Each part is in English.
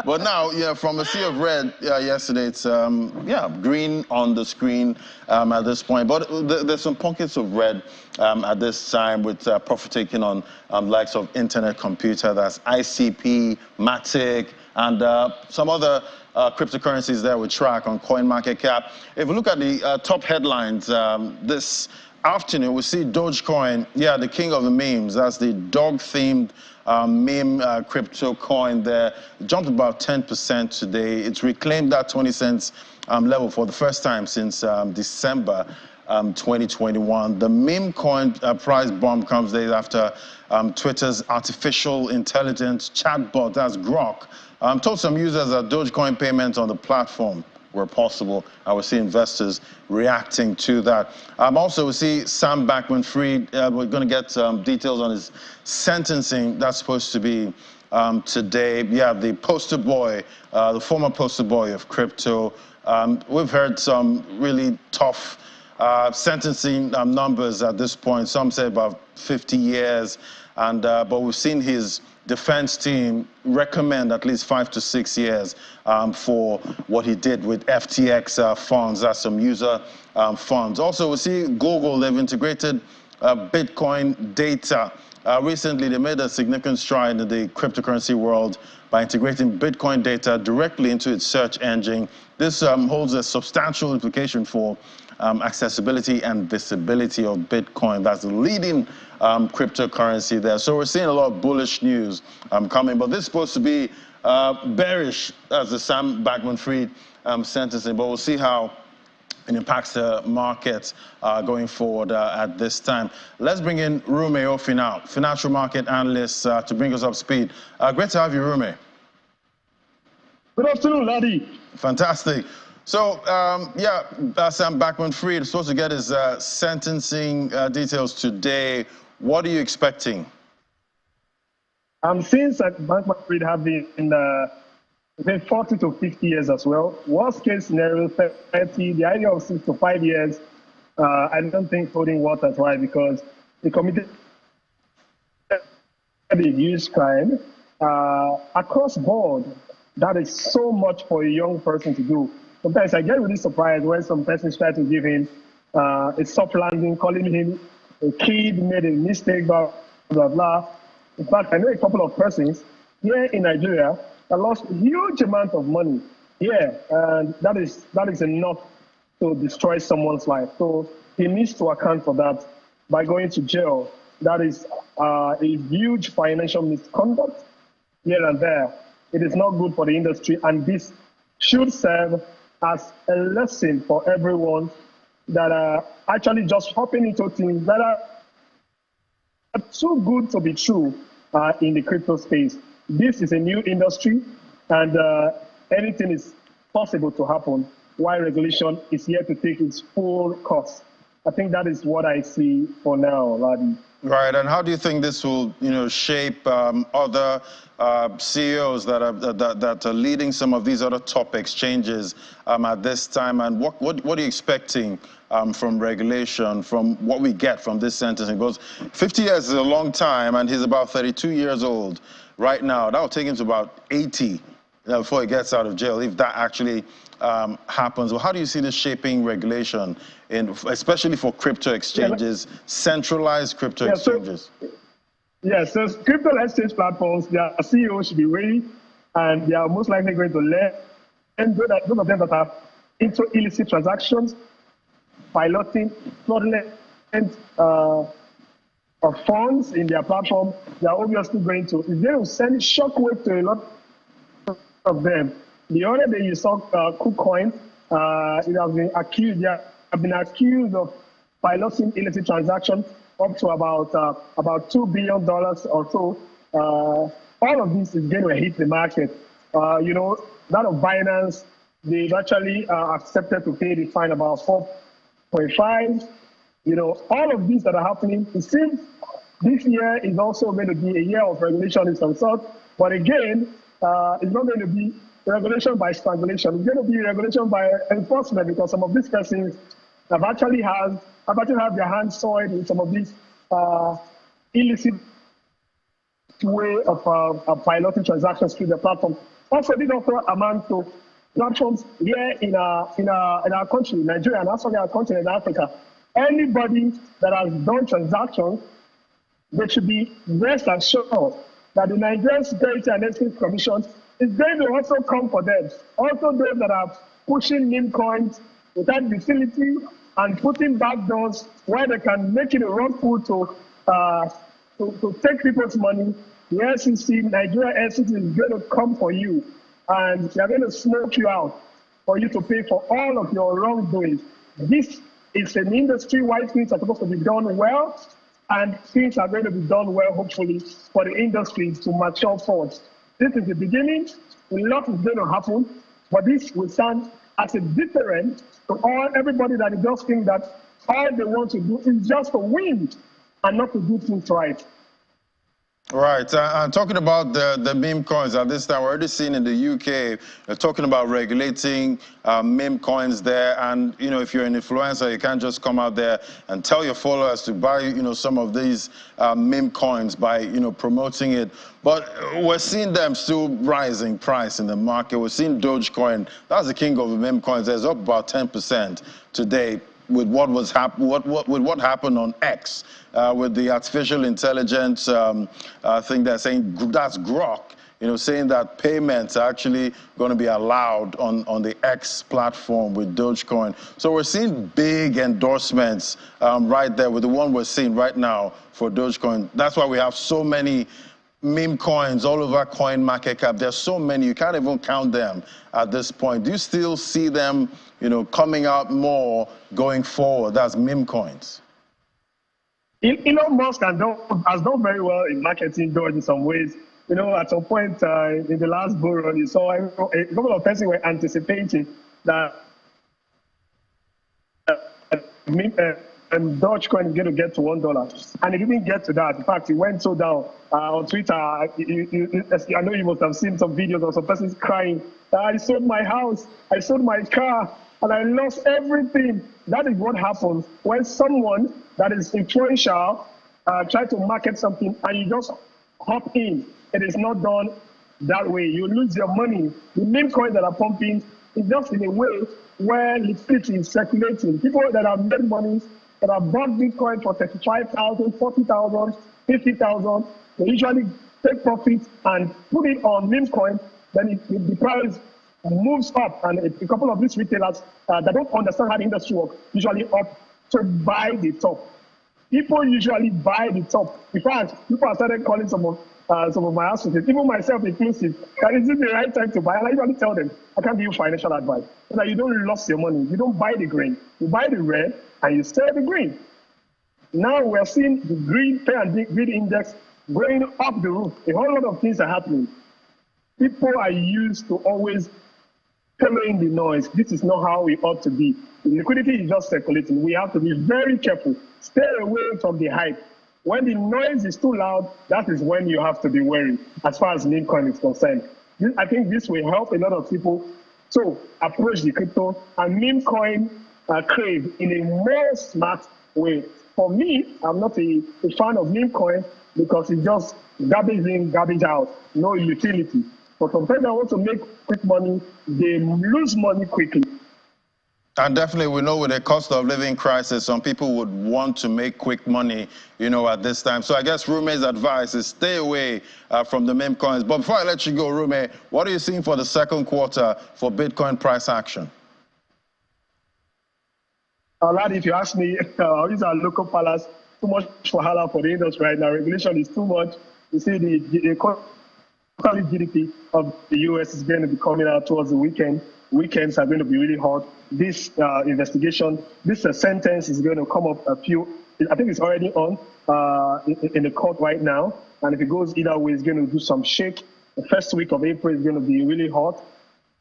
But now, yeah, from a sea of red yesterday, it's green on the screen at this point. But there's some pockets of red at this time with profit taking on likes of Internet Computer, that's ICP, Matic, and some other cryptocurrencies there we track on CoinMarketCap. If we look at the top headlines this afternoon, we see Dogecoin, the king of the memes. That's the dog-themed meme crypto coin there. It jumped about 10% today. It's reclaimed that 20 cents level for the first time since December 2021. The meme coin price bomb comes days after Twitter's artificial intelligence chatbot, that's Grok, told some users that Dogecoin payments on the platform were possible. I will see investors reacting to that. Also, we see Sam Bankman-Fried. We're going to get details on his sentencing. That's supposed to be today. Yeah, the poster boy, the former poster boy of crypto. We've heard some really tough sentencing numbers at this point. Some say about 50 years, and but we've seen his defense team recommend at least 5 to 6 years for what he did with FTX funds. That's some user funds. Also, we see Google, they've integrated Bitcoin data. Recently, they made a significant stride in the cryptocurrency world by integrating Bitcoin data directly into its search engine. This holds a substantial implication for accessibility and visibility of Bitcoin. That's the leading cryptocurrency there. So we're seeing a lot of bullish news coming, but this is supposed to be bearish as the Sam Bankman-Fried sentencing, but we'll see how it impacts the market going forward at this time. Let's bring in Rume Ofi now, financial market analyst, to bring us up to speed. Great to have you, Rume. Good afternoon, Laddie. Fantastic. So, Sam Bankman-Fried is supposed to get his sentencing details today. What are you expecting? Since Bankman-Fried have been in 40 to 50 years as well. Worst case scenario, 30. The idea of 6 to 5 years, I don't think holding water right, because they committed a huge crime across board. That is so much for a young person to do. Sometimes I get really surprised when some persons try to give him a soft landing, calling him a kid, made a mistake, blah, blah, blah. In fact, I know a couple of persons here in Nigeria that lost a huge amount of money here, and that is enough to destroy someone's life. So he needs to account for that by going to jail. That is a huge financial misconduct here and there. It is not good for the industry, and this should serve as a lesson for everyone that are actually just hopping into things that are too good to be true in the crypto space. This is a new industry, and anything is possible to happen while regulation is yet to take its full course. I think that is what I see for now, Ladi. Right, and how do you think this will, shape other CEOs that are leading some of these other top exchanges at this time? And what are you expecting from regulation, from what we get from this sentencing? Because 50 years is a long time, and he's about 32 years old right now. That will take him to about 80 before he gets out of jail, if that actually happens. Well, how do you see this shaping regulation, especially for crypto exchanges, centralized crypto exchanges? So crypto exchange platforms, their CEOs should be ready, and they are most likely going to learn. And those of them that are into illicit transactions, piloting fraudulent funds in their platform, they are obviously going to send shockwave to a lot of them. The other day you saw KuCoin, it has been accused. They have been accused of piloting illicit transactions up to about $2 billion or so. All of this is going to hit the market. That of Binance, they've actually accepted to pay the fine about 4.5. All of these that are happening, it seems this year is also going to be a year of regulation of some sort. But again, it's not going to be regulation by strangulation. It's going to be regulation by enforcement, because some of these persons have actually had their hands soiled in some of these illicit way of piloting transactions through the platform. also did also amount to platforms here in our country, Nigeria, and also in our country in Africa. Anybody that has done transactions, they should be rest assured that the Nigerian Security and Exchange Commission is going to also come for them. Also those that are pushing meme coins without utility and putting back doors where they can make it a wrongful to take people's money. The SEC, Nigeria SEC, is going to come for you, and they are going to smoke you out for you to pay for all of your wrongdoings. This is an industry-wide things are supposed to be done well, and things are going to be done well, hopefully, for the industry to mature forward. This is the beginning. A lot is going to happen, but this will stand as a deterrent to everybody that does think that all they want to do is just to win and not to do things right. Right. I'm talking about the meme coins at this time. We're already seeing in the UK, they're talking about regulating meme coins there. And, you know, if you're an influencer, you can't just come out there and tell your followers to buy, you know, some of these meme coins by, you know, promoting it. But we're seeing them still rising price in the market. We're seeing Dogecoin, that's the king of the meme coins. There's up about 10% today. With what was what happened on X, with the artificial intelligence thing they're saying, that's Grok, you know, saying that payments are actually going to be allowed on the X platform with Dogecoin. So we're seeing big endorsements right there with the one we're seeing right now for Dogecoin. That's why we have so many meme coins all over CoinMarketCap. There's so many, you can't even count them at this point. Do you still see them, you know, coming out more going forward? That's meme coins. Elon Musk has done very well in marketing Doge in some ways. You know, at some point in the last bull run, you saw a couple of persons were anticipating that and Dogecoin is going to get to $1, and it didn't get to that. In fact, it went so down on Twitter. I know you must have seen some videos of some persons crying. I sold my house, I sold my car, and I lost everything. That is what happens when someone that is influential tries to market something and you just hop in. It is not done that way. You lose your money. The meme coins that are pumping is just in a way where liquidity is circulating. People that have made money, that have bought Bitcoin for 35,000, 40,000, 50,000, they usually take profit and put it on meme coin. Then the price moves up, and a couple of these retailers that don't understand how the industry works usually opt to buy the top. People usually buy the top. In fact, people have started calling some of my associates, even myself inclusive, that is it the right time to buy? And I usually tell them, I can't give you financial advice, so that you don't lose your money. You don't buy the green. You buy the red and you sell the green. Now we're seeing the green pay and greed index going up the roof. A whole lot of things are happening. People are used to always following the noise. This is not how we ought to be. The liquidity is just circulating. We have to be very careful. Stay away from the hype. When the noise is too loud, that is when you have to be wary as far as meme coin is concerned. I think this will help a lot of people to approach the crypto and meme coin crave in a more smart way. For me, I'm not a fan of meme coin because it's just garbage in, garbage out, no utility. But sometimes I want to make quick money, they lose money quickly. And definitely, we know with the cost of living crisis, some people would want to make quick money, you know, at this time. So I guess Rume's advice is stay away from the meme coins. But before I let you go, Rume, what are you seeing for the second quarter for Bitcoin price action? Lad, if you ask me, these are local palace, too much for hala for the industry right now. Regulation is too much. You see, the quarterly GDP of the US is going to be coming out towards the weekend. Weekends are going to be really hot. This investigation, this sentence is going to come up I think it's already on in the court right now. And if it goes either way, it's going to do some shake. The first week of April is going to be really hot.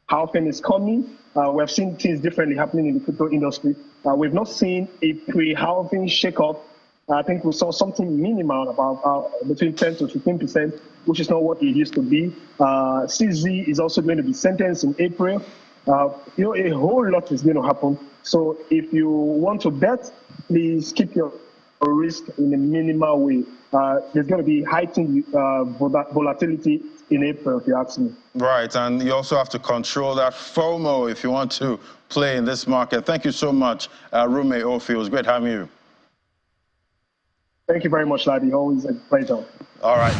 Halving is coming. We've seen things differently happening in the crypto industry. We've not seen a pre-halving shake-up. I think we saw something minimal, about between 10 to 15%, which is not what it used to be. CZ is also going to be sentenced in April. You know, a whole lot is going to happen. So if you want to bet, please keep your risk in a minimal way. There's going to be heightened volatility in April, if you ask me. Right, and you also have to control that FOMO if you want to play in this market. Thank you so much, Rumi Ofi. It was great having you. Thank you very much, Laddie. Always a pleasure. All right.